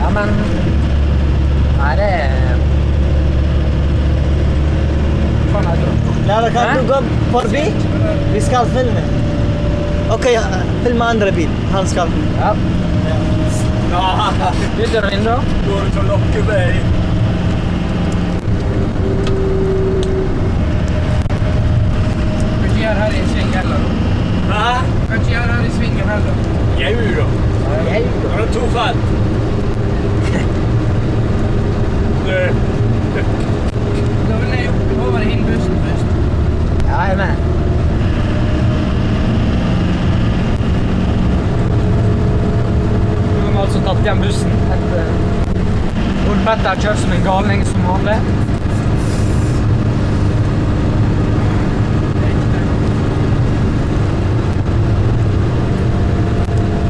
Ja, men... Nei, det Faen, jeg tror. لا kan du gå forbi? Vi skal filme. Ok, filme andre bil. Han skal. Ja. Ja, Bytter du inn da? går du til å lokke meg? Kan ikke gjøre her i sving heller. Hæ? Kan ikke gjøre her i svingen heller. Jau da. Har du to felt? Da vil jeg over inn bussen først. Ja, jeg er med. Nå har vi altså tatt igjen bussen. Ole Petter har kjørt som en galning som vanlig.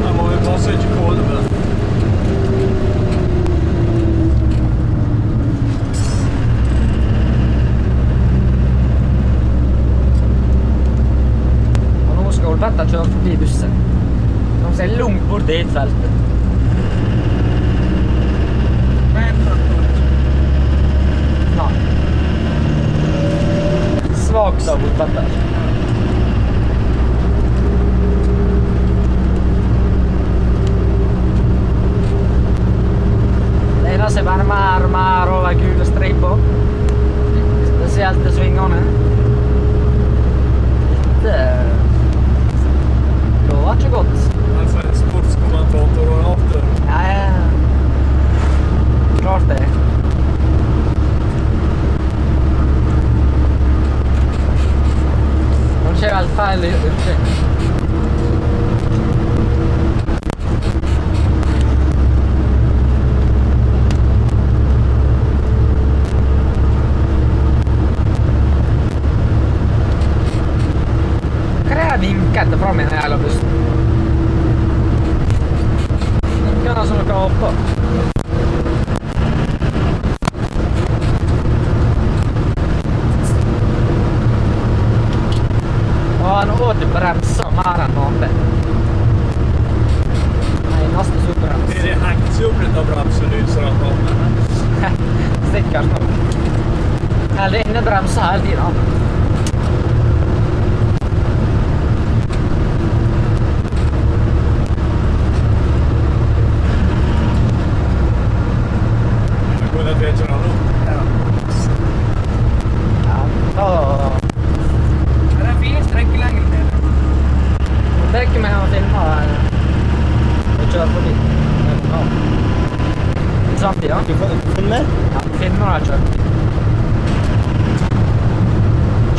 Da må vi passe ikke kåle med. Ole Petter kjører forbi bussen. De ser langt bort i feltet. Nei. Svagt av Ole Petter. Det ender seg bare mer og mer over gule striper. Spesielt til svingene. Det var ikke godt. Altså en sportskommentator og en after. Ja, klart det. Kanskje helt feil yrke. Vinket etter fram i den jævla bussen. Vinket som dere har oppå. Han åter bremser mer enn vanlig. Nei, neste superbrems. Er det hengt seg opp litt av bremselys rundt om? Sikkert nok. Eller inne bremser hele tiden. Ja. Du filmer? Ja, filmer har jeg kjørt.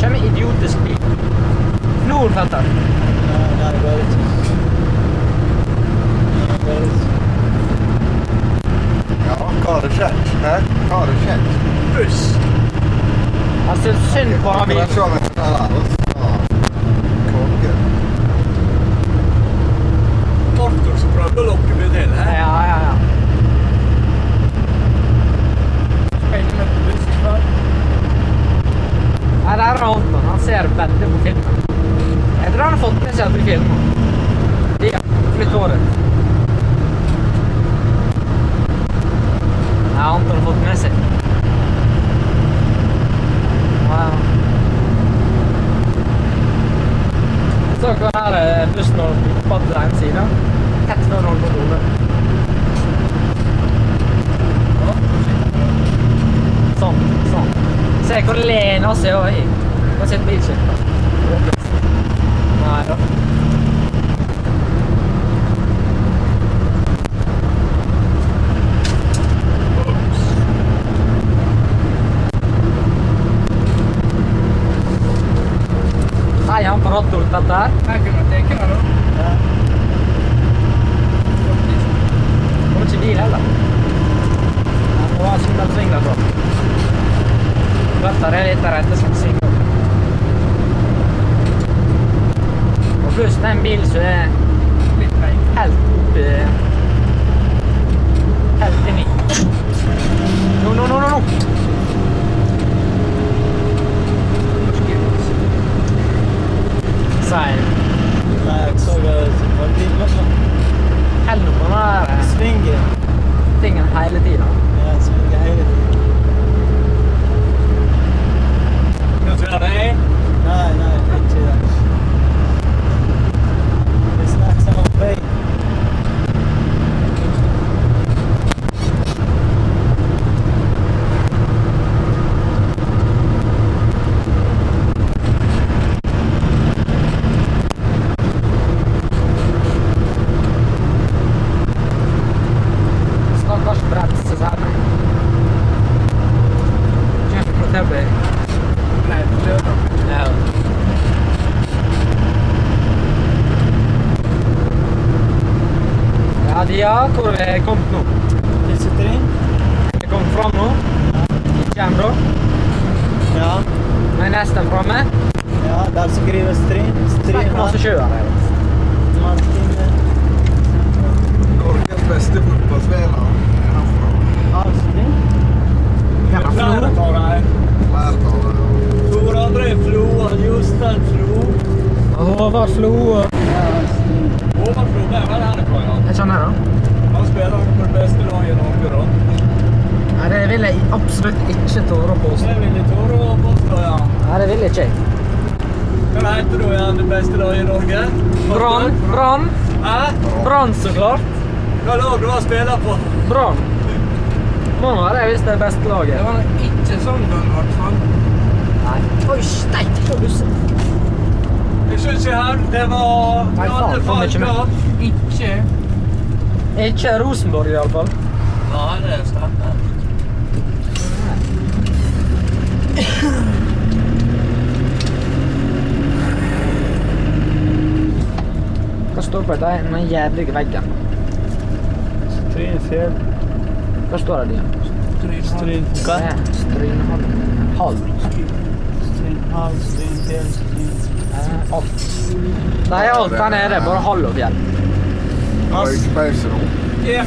Kjører idiotisk bil. Nordfelter. Ja, det går litt. Ja, hva har det skjedd? Hæ? Hva har det skjedd? Buss! Jeg synes synd på han bil. Jeg så meg der, altså. Konge. Arthur som prøvde å lokke meg til, hæ? Ja. Nei, det er Anton. Han ser veldig på filmen. Jeg tror han har fått med seg at vi filmer. Ja, flytt håret. Nei, Anton har fått med seg. Wow. Så hva her bussen holder på den ene siden. Tett før den holder på hodet. Sånn. Se hvor lener seg også i. Hva sitt bilskilt? Nei da. Hei, han på rattet dette her. Her kunne du teke det da. Ja. Kommer ikke bil heller. Det var en sving der så. Dette er litt rett som svinger. Og pluss den bil som er helt oppi... Helt inni. Nå! Sier. Nei, jeg så det var bil også. Hell nå på den her Svinger. tingen hele tiden. Ja, svinger hele tiden. Kan du gjøre det? Nei, ikke det. Det snakker om vei. Stakkars bremses her. Kjøper på tebbe. Nei, det er det. Ja. Ja, Dia, hvor er vi kommet nå? Til Citroën? Vi er kommet fram nå. Ikke ennå. Ja. Vi er nesten framme. Ja, der skriver Citroën. Stenk masse sjøer her. Martin Norges beste fotballspiller. Alsting. Jævla Flere flo. tar det. Flere av dem. Tor André Flo og Jostein Flo. Håvard Flo. Håvard Flo, det er vel herifra, ja. Er ikke han her da? Han spiller på det beste laget i Norge, da. Nei, det vil jeg absolutt ikke tåre å påstå. Det vil jeg tåre å påstå, ja. Nei, det vil jeg ikke. Hva heter du igjen, det beste laget i Norge? Brann. Brann. Hæ? Brann, så klart. Hva lag du har spiller på? Brann. Må nå være hvis det er beste Det laget. var nok ikke sånn gang, i hvert fall. Nei. Oi, steik, så busse. Jeg synes ikke her, det var Nei, faen, alle kom ikke med. falskap. Ikke. Ikke Rosenborg i alle fall. Nei, det stemmer. Hva står på denne jævlige veggen? Citroën fjell. Hva står det igjen? Citroën Hva? Strynhall. Hall. Citroën hall, Citroën fjell, Citroën... Alt. Det er alt her nede, bare hall og fjell. Høyspeiser nå. Ja.